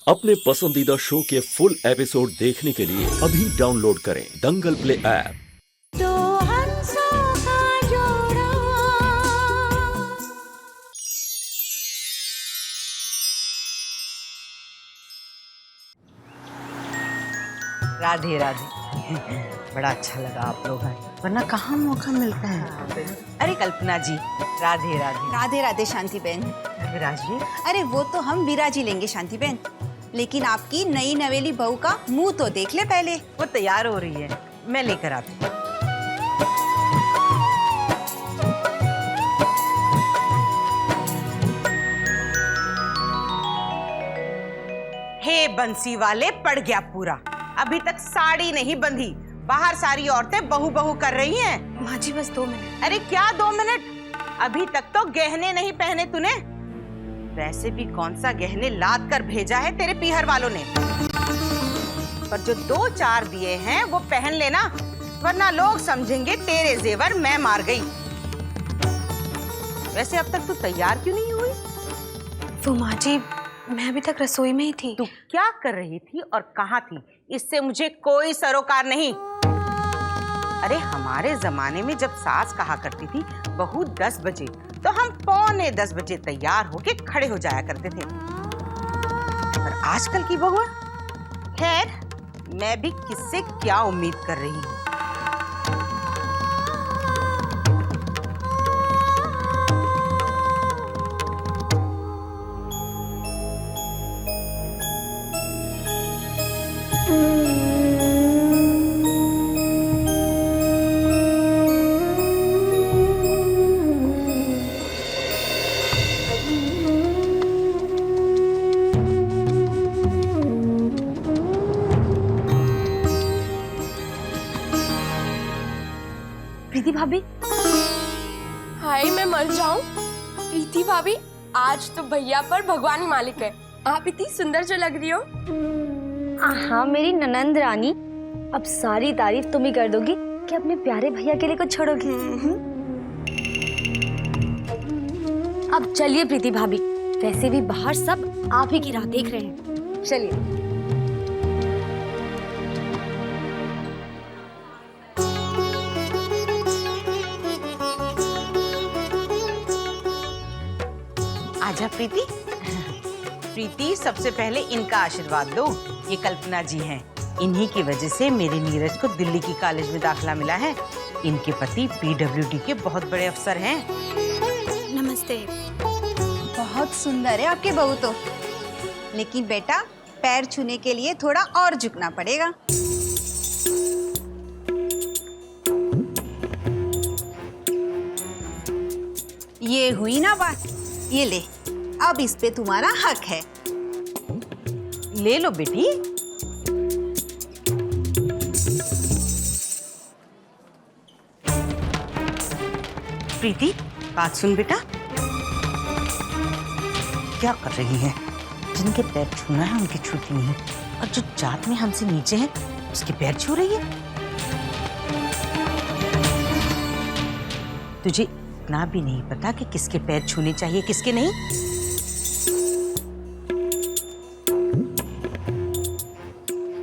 अपने पसंदीदा शो के फुल एपिसोड देखने के लिए अभी डाउनलोड करें दंगल प्ले ऐप। तो हंसों का जोड़ा। राधे राधे। बड़ा अच्छा लगा आप लोग हैं, वरना कहाँ मौका मिलता है। अरे कल्पना जी, राधे राधे। राधे राधे शांति बहन। विराज जी, अरे वो तो हम विराज ही लेंगे शांति बहन, लेकिन आपकी नई नवेली बहू का मुंह तो देख ले पहले। वो तैयार हो रही है, मैं लेकर आती हूँ। हे बंसी वाले, पड़ गया पूरा। अभी तक साड़ी नहीं बंधी, बाहर सारी औरतें बहू बहू कर रही हैं। माँ जी बस 2 मिनट। अरे क्या 2 मिनट, अभी तक तो गहने नहीं पहने तूने। वैसे भी कौन सा गहने लाद कर भेजा है तेरे पीहर वालों ने, पर जो 2-4 दिए हैं वो पहन लेना, वरना लोग समझेंगे तेरे जेवर मैं मार गई। वैसे अब तक तू तैयार क्यों नहीं हुई? तो माँ जी, मैं अभी तक रसोई में ही थी। तू क्या कर रही थी और कहाँ थी, इससे मुझे कोई सरोकार नहीं। अरे हमारे जमाने में जब सास कहा करती थी बहू 10 बजे, तो हम 9:45 बजे तैयार होके खड़े हो जाया करते थे। पर आजकल की बहू, खैर मैं भी किससे क्या उम्मीद कर रही हूँ। प्रीति भाभी, हाय मैं मर जाऊं। प्रीति भाभी, आज तो भैया पर भगवान ही मालिक है। आप इतनी सुंदर जो लग रही हो। हाँ मेरी ननंद रानी, अब सारी तारीफ तुम ही कर दोगी कि अपने प्यारे भैया के लिए कुछ छोड़ोगी। अब चलिए प्रीति भाभी, वैसे भी बाहर सब आप ही की राह देख रहे हैं, चलिए। आजा प्रीति। प्रीति, सबसे पहले इनका आशीर्वाद लो। ये कल्पना जी हैं, इन्हीं की वजह से मेरे नीरज को दिल्ली की कॉलेज में दाखिला मिला है। इनके पति PWD के बहुत बड़े अफसर हैं। नमस्ते। बहुत सुंदर है आपके बहू तो, लेकिन बेटा पैर छूने के लिए थोड़ा और झुकना पड़ेगा। ये हुई ना बात, ये ले, अब इस पे तुम्हारा हक है। ले लो बेटी। प्रीति, बात सुन बेटा। क्या कर रही है? जिनके पैर छूना है उनकी छूती नहीं, और जो जात में हमसे नीचे है उसके पैर छू रही है। तुझे इतना भी नहीं पता कि किसके पैर छूने चाहिए किसके नहीं?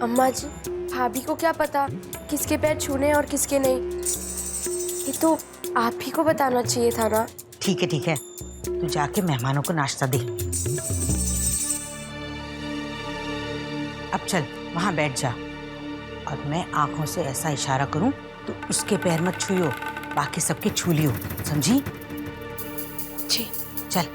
अम्मा जी, भाभी को क्या पता किसके पैर छूने और किसके नहीं। ये तो आप ही को बताना चाहिए था ना। ठीक है, तू जाके मेहमानों को नाश्ता दे। अब चल वहां बैठ जा, और मैं आंखों से ऐसा इशारा करूं तो उसके पैर मत छुइयो, बाकी सबके छू लियो, समझी? जी। चल।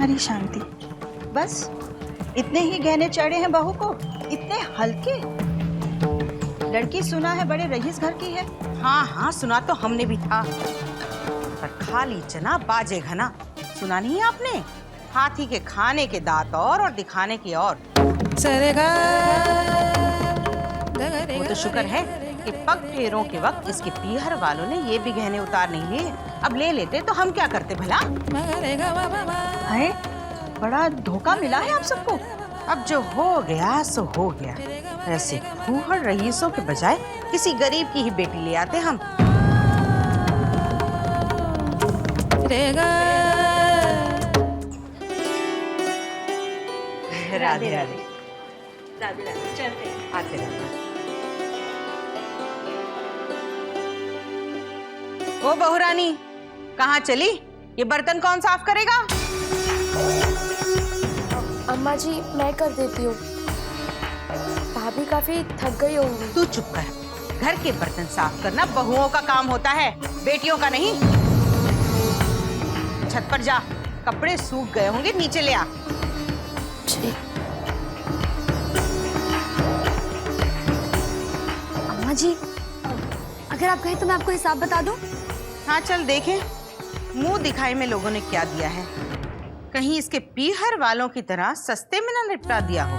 प्यारी शांति, बस इतने ही गहने चढ़े हैं बहू को, इतने हल्के। लड़की सुना है बड़े रईस घर की है। हाँ हाँ, सुना तो हमने भी था, पर खाली चना बाजे घना। सुना नहीं है आपने? हाथी के खाने के दांत और दिखाने की और। वो तो शुक्र है कि पग फेरों के वक्त इसके पीहर वालों ने ये भी गहने उतार नहीं लिए। अब ले लेते तो हम क्या करते भला? है बड़ा धोखा मिला है आप सबको। अब जो हो गया सो हो गया। ऐसे फूहड़ रईसों के बजाय किसी गरीब की ही बेटी ले आते हम। राधे राधे। चलते आते रहते। ओ बहुरानी, कहाँ चली? ये बर्तन कौन साफ करेगा? अम्मा जी मैं कर देती हूँ, भाभी काफी थक गई होंगी। तू चुप कर। घर के बर्तन साफ करना बहुओं का काम होता है, बेटियों का नहीं। छत पर जा, कपड़े सूख गए होंगे, नीचे ले आ। अम्मा जी, अगर आप कहें तो मैं आपको हिसाब बता दूं? हाँ चल देखें, मुंह दिखाई में लोगों ने क्या दिया है। कहीं इसके पीहर वालों की तरह सस्ते में ना निपटा दिया हो।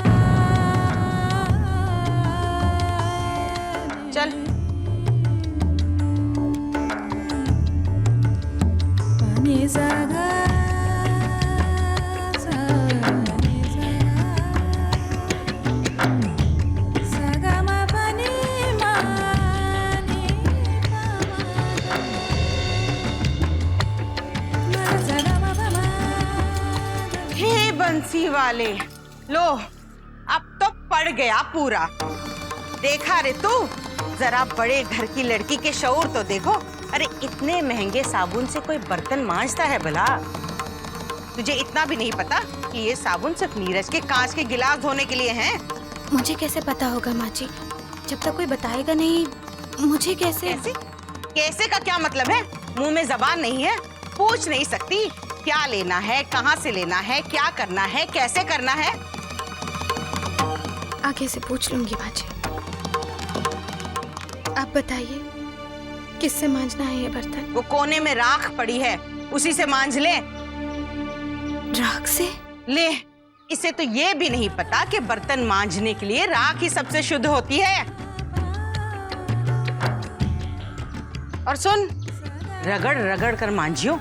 चल। बंसी वाले, लो अब तो पड़ गया पूरा। देखा रे तू, जरा बड़े घर की लड़की के शऊर तो देखो। अरे इतने महंगे साबुन से कोई बर्तन मांजता है भला? तुझे इतना भी नहीं पता कि ये साबुन सिर्फ नीरज के कांच के गिलास धोने के लिए हैं? मुझे कैसे पता होगा माँ जी, जब तक कोई बताएगा नहीं। मुझे कैसे? कैसे का क्या मतलब है? मुंह में जबान नहीं है? पूछ नहीं सकती क्या लेना है, कहाँ से लेना है, क्या करना है, कैसे करना है? आगे से पूछ लूंगी माँ जी। आप बताइए किससे मांजना है ये बर्तन? वो कोने में राख पड़ी है, उसी से मांझ ले। राख से? ले, इसे तो ये भी नहीं पता कि बर्तन मांझने के लिए राख ही सबसे शुद्ध होती है। और सुन, रगड़ रगड़ कर मांझियो।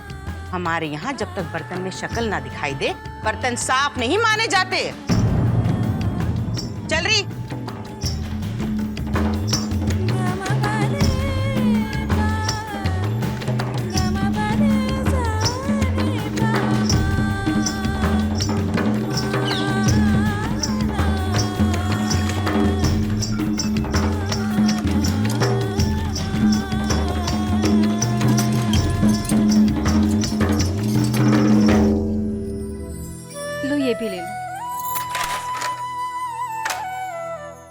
हमारे यहाँ जब तक बर्तन में शक्ल ना दिखाई दे, बर्तन साफ नहीं माने जाते। चल रही। भी ले लो।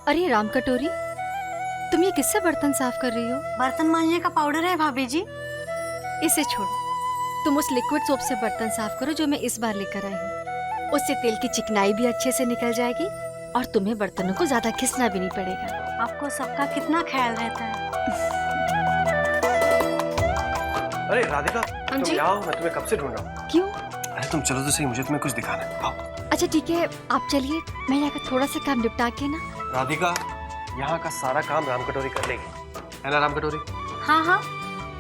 अरे राम कटोरी, तुम ये किससे बर्तन साफ कर रही हो? बर्तन मांजने का पाउडर है भाभी जी। इसे छोड़ो, तुम उस लिक्विड सोप से बर्तन साफ करो जो मैं इस बार लेकर आई हूँ। उससे तेल की चिकनाई भी अच्छे से निकल जाएगी और तुम्हें बर्तनों को ज्यादा घिसना भी नहीं पड़ेगा। आपको सबका कितना ख्याल रहता है। अरे राधिका, तुम यहाँ हो? मैं तुम्हें कब से ढूंढ रहा हूँ। क्यों? अरे तुम चलो तो सही, मुझे तुम्हें कुछ दिखाना है। आओ। अच्छा ठीक है, आप चलिए, मैं यहाँ का थोड़ा सा काम निपटा के ना। राधिका, यहाँ का सारा काम राम कटोरी कर लेगी, है ना राम कटोरी? हाँ हाँ,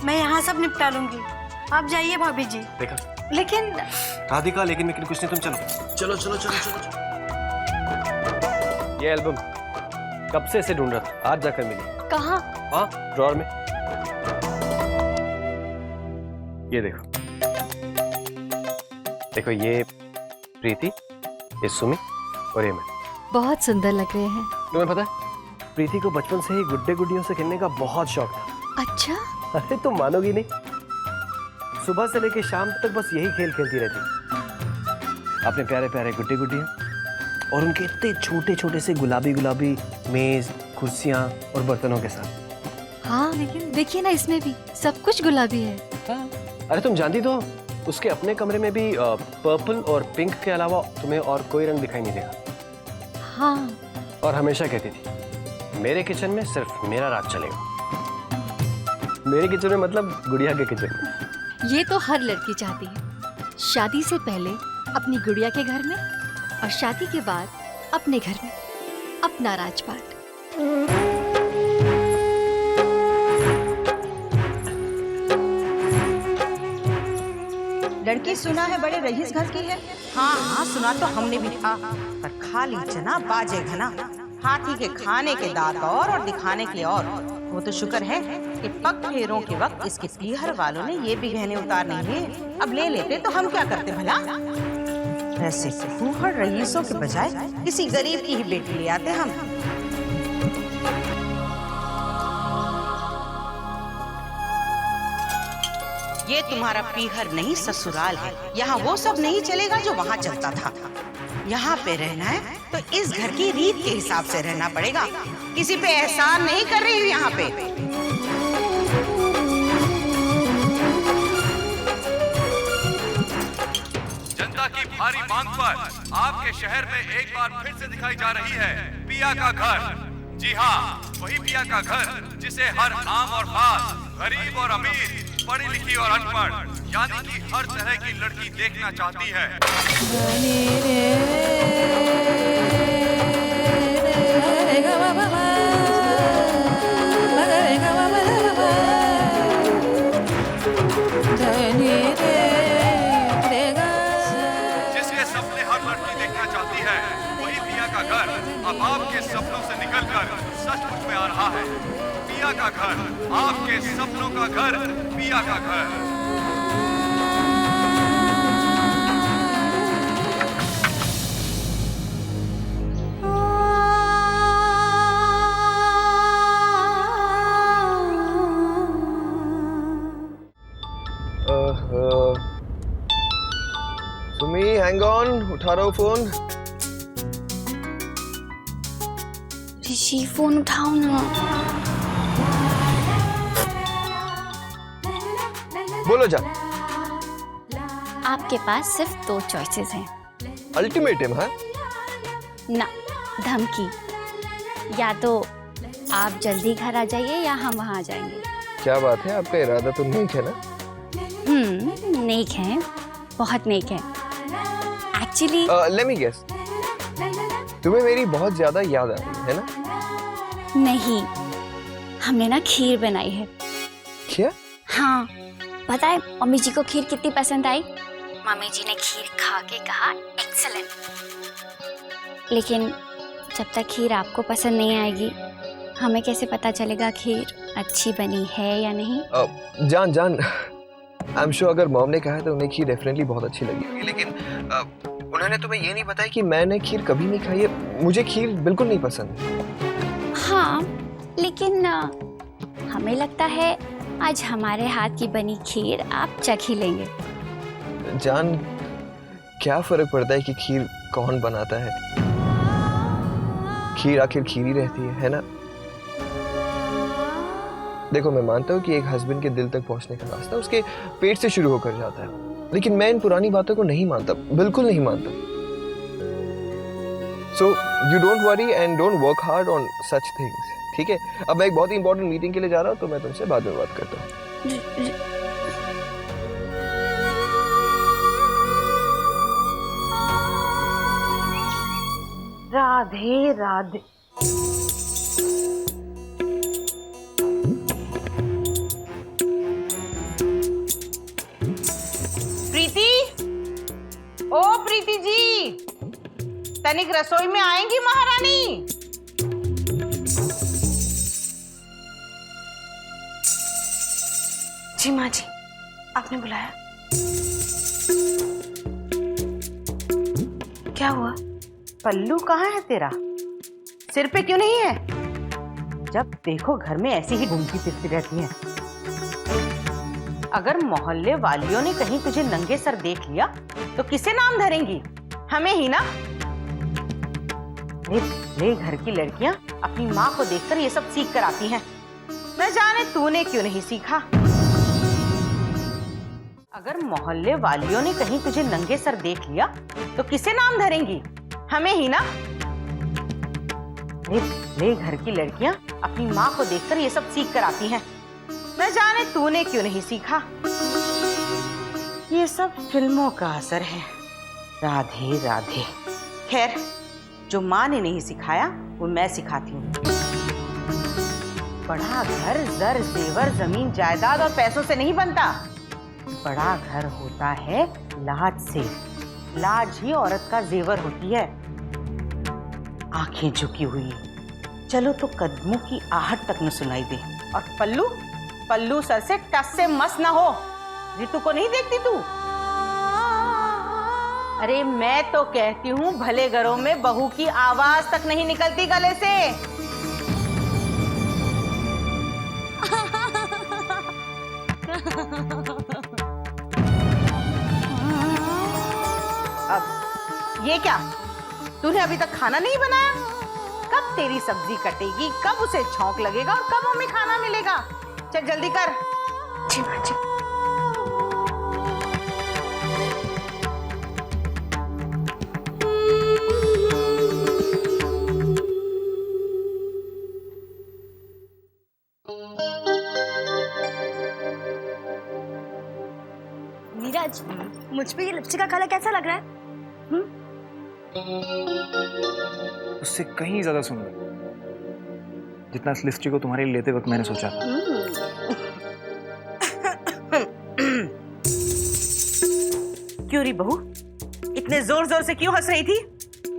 मैं यहाँ सब निपटा लूंगी, आप जाइए भाभी जी। देखा? लेकिन राधिका, लेकिन कुछ नहीं, तुम चलो चलो चलो चलो चलो, चलो। ये एल्बम कब से इसे ढूंढ रहा था, आज जाकर मिली। कहाँ? हाँ, ड्रॉअर में। ये देखो, देखो, ये प्रीति, ये सुमी और ये मैं। बहुत सुंदर लग रहे हैं। तुम्हें पता है, प्रीति को बचपन से ही गुड्डे गुड्डियों से खेलने का बहुत शौक था। अच्छा? अरे तुम मानोगी नहीं, सुबह से लेकर शाम तक बस यही खेल खेलती रहती। अपने प्यारे प्यारे गुड्डे गुड्डियां और उनके इतने छोटे छोटे से गुलाबी गुलाबी मेज, कुर्सियां और बर्तनों के साथ। हाँ, लेकिन देखिए ना, इसमें भी सब कुछ गुलाबी है। हाँ। अरे तुम जानती तो, उसके अपने कमरे में भी पर्पल और पिंक के अलावा तुम्हें और कोई रंग दिखाई नहीं देगा। हाँ। और हमेशा कहती थी मेरे किचन में सिर्फ मेरा राज चलेगा। मेरे किचन में मतलब गुड़िया के किचन में। ये तो हर लड़की चाहती है, शादी से पहले अपनी गुड़िया के घर में और शादी के बाद अपने घर में अपना राजपाट। लड़की सुना है बड़े रईस घर की है। हाँ हाँ सुना तो हमने भी था, पर खाली चना बाजे घना, हाथी के खाने के दांत और दिखाने के और। वो तो शुक्र है कि पग फेरों के वक्त इसके पीहर वालों ने ये भी गहने उतार नहीं लिए। अब ले लेते तो हम क्या करते भला? ऐसे फूहड़ रईसों के बजाय किसी गरीब की ही बेटी ले आते हम। ये तुम्हारा पीहर नहीं ससुराल है, यहाँ वो सब नहीं चलेगा जो वहाँ चलता था। यहाँ पे रहना है तो इस घर की रीत के हिसाब से रहना पड़ेगा। किसी पे एहसान नहीं कर रही हूँ यहाँ पे। जनता की भारी मांग पर आपके शहर में एक बार फिर से दिखाई जा रही है पिया का घर। जी हाँ, वही पिया का घर जिसे हर आम और खास, गरीब और अमीर, पढ़ी लिखी और अनपढ़, यानी कि हर तरह की लड़की देखना चाहती है। जिसके सपने हर लड़की देखना चाहती है, वही पिया का घर अब आपके सपनों से निकलकर सचमुच में आ रहा है। पिया का घर, आपके सपनों का घर, पिया का घर। सुमी, हैंग ऑन, उठा रहा हूँ फोन। ऋषि फोन उठाओ ना। बोलो जा। आपके पास सिर्फ 2 चॉइसेस हैं। अल्टीमेटम है ना, धमकी। या तो आप जल्दी घर आ जाइए या हम वहाँ आ जाएंगे। क्या बात है, आपका इरादा तो नेक है ना? नेक है, बहुत नेक है एक्चुअली। लेट मी गेस, तुम्हें मेरी बहुत ज्यादा याद आ रही है ना? नहीं, हमने ना खीर बनाई है। क्या? हाँ, पता है मम्मी जी को खीर कितनी पसंद आई? मम्मी जी ने खीर खा के कहा एक्सीलेंट। लेकिन जब तक खीर आपको पसंद नहीं आएगी, हमें कैसे पता चलेगा खीर अच्छी बनी है या नहीं? जान आई एम श्योर अगर मॉम ने कहा है तो उन्हें खीर डेफिनेटली बहुत अच्छी लगी होगी, लेकिन उन्होंने तुम्हें ये नहीं बताया कि मैंने खीर कभी नहीं खाई है। मुझे खीर बिल्कुल नहीं पसंद। हाँ, लेकिन हमें लगता है आज हमारे हाथ की बनी खीर आप चख ही लेंगे। जान, क्या फर्क पड़ता है कि खीर कौन बनाता है? खीर आखिर खीर ही रहती है ना? देखो, मैं मानता हूँ कि एक हस्बैंड के दिल तक पहुँचने का रास्ता उसके पेट से शुरू होकर जाता है, लेकिन मैं इन पुरानी बातों को नहीं मानता, बिल्कुल नहीं मानता। So you don't worry and don't work hard on such things, ठीक है? अब मैं एक बहुत ही इंपॉर्टेंट मीटिंग के लिए जा रहा हूँ, तो मैं तुमसे बाद में बात करता हूँ। राधे राधे। प्रीति, ओ प्रीति जी, तनिक रसोई में आएंगी महारानी? जी माँ जी, आपने बुलाया? क्या हुआ? पल्लू कहाँ है तेरा? सिर पे क्यों नहीं है? जब देखो घर में ऐसी ही घूमती फिरती रहती है। अगर मोहल्ले वालियों ने कहीं तुझे नंगे सर देख लिया तो किसे नाम धरेंगी? हमें ही ना। ले घर की लड़कियां अपनी माँ को देखकर ये सब सीख कर आती हैं। न जाने तूने क्यों नहीं सीखा। अगर मोहल्ले वालियों ने कहीं तुझे नंगे सर देख लिया तो किसे नाम धरेंगी? हमें ही ना। ले घर की लड़कियां अपनी माँ को देखकर ये सब सीख कर आती हैं। न जाने तूने क्यों नहीं सीखा। ये सब फिल्मों का असर है। राधे राधे। खैर, जो माँ ने नहीं सिखाया वो मैं सिखाती हूँ। बड़ा घर जर जेवर जमीन जायदाद और पैसों से नहीं बनता। बड़ा घर होता है लाज से। लाज ही औरत का जेवर होती है। आंखें झुकी हुई, चलो तो कदमों की आहट तक न सुनाई दे। और पल्लू पल्लू सर से टस से मस ना हो। रितु को नहीं देखती तू? अरे मैं तो कहती हूँ भले घरों में बहू की आवाज तक नहीं निकलती गले से। अब ये क्या? तूने अभी तक खाना नहीं बनाया? कब तेरी सब्जी कटेगी, कब उसे छौंक लगेगा और कब हमें खाना मिलेगा? चल जल्दी कर। जी माँ जी। नीरज, मुझ पे ये लिपस्टिक का कलर कैसा लग रहा है? उससे कहीं ज्यादा सुंदर जितना इस लिपस्टिक को तुम्हारे लिए लेते वक्त मैंने सोचा था। क्यों री बहू, इतने जोर जोर से क्यों हंस रही थी?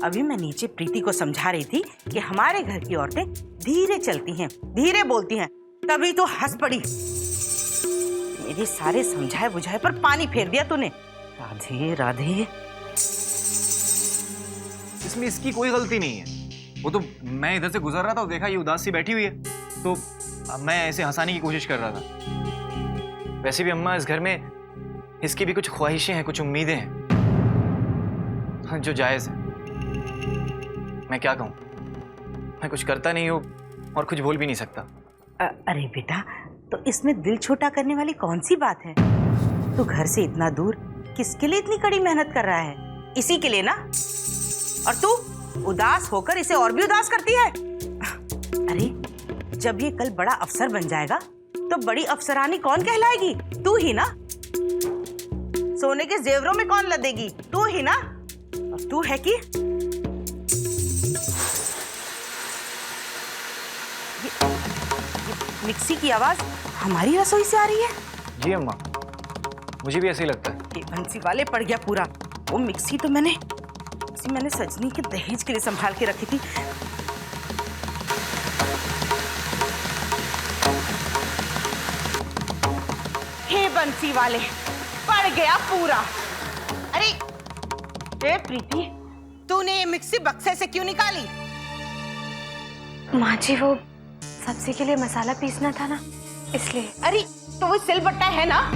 अभी मैं नीचे प्रीति को समझा रही थी कि हमारे घर की औरतें धीरे चलती हैं, धीरे बोलती हैं, तभी तो हंस पड़ी। मेरे सारे समझाए बुझाए पर पानी फेर दिया तूने। राधे राधे। इसमें इसकी कोई गलती नहीं है। वो तो मैं इधर से गुजर रहा था और देखा ये उदास सी बैठी हुई है, तो मैं ऐसे हंसाने की कोशिश कर रहा था। वैसे भी अम्मा, इस घर में इसकी भी कुछ ख्वाहिशें हैं, कुछ उम्मीदें हैं जो जायज है। मैं क्या कहूँ, मैं कुछ करता नहीं हूँ और कुछ बोल भी नहीं सकता। अरे बेटा, तो इसमें दिल छोटा करने वाली कौन सी बात है? तू घर से इतना दूर किसके लिए इतनी कड़ी मेहनत कर रहा है? इसी के लिए ना। और तू उदास होकर इसे और भी उदास करती है। अरे जब ये कल बड़ा अफसर बन जाएगा तो बड़ी अफसरानी कौन कहलाएगी? तू ही ना। सोने के जेवरों में कौन लदेगी? तू ही ना। और तू है कि ये मिक्सी की आवाज हमारी रसोई से आ रही है। जी अम्मा, मुझे भी ऐसे ही लगता है। ये बंसी वाले पड़ गया पूरा। वो मिक्सी तो मैंने सजनी के दहेज के लिए संभाल के रखी थी। हे बंसी वाले, पड़ गया पूरा। अरे प्रीति, तूने ये मिक्सी बक्से से क्यों निकाली? माँ जी, वो सब्जी के लिए मसाला पीसना था ना, इसलिए। अरे तो वो सिलबट्टा है ना।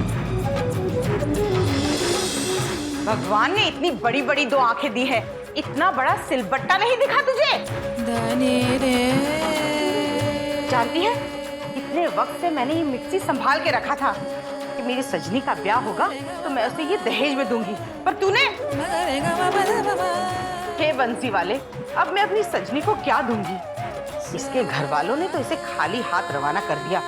भगवान ने इतनी बड़ी बड़ी दो आंखें दी है, इतना बड़ा सिलबट्टा नहीं दिखा तुझे? जानती है, इतने वक्त से मैंने ये मिक्सी संभाल के रखा था कि मेरी सजनी का ब्याह होगा तो मैं उसे ये दहेज में दूंगी, पर तूने। हे बंसी वाले, अब मैं अपनी सजनी को क्या दूंगी? इसके घर वालों ने तो इसे खाली हाथ रवाना कर दिया।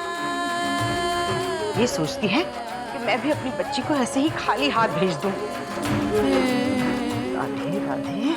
ये सोचती है कि मैं भी अपनी बच्ची को ऐसे ही खाली हाथ भेज दूं। राधे राधे।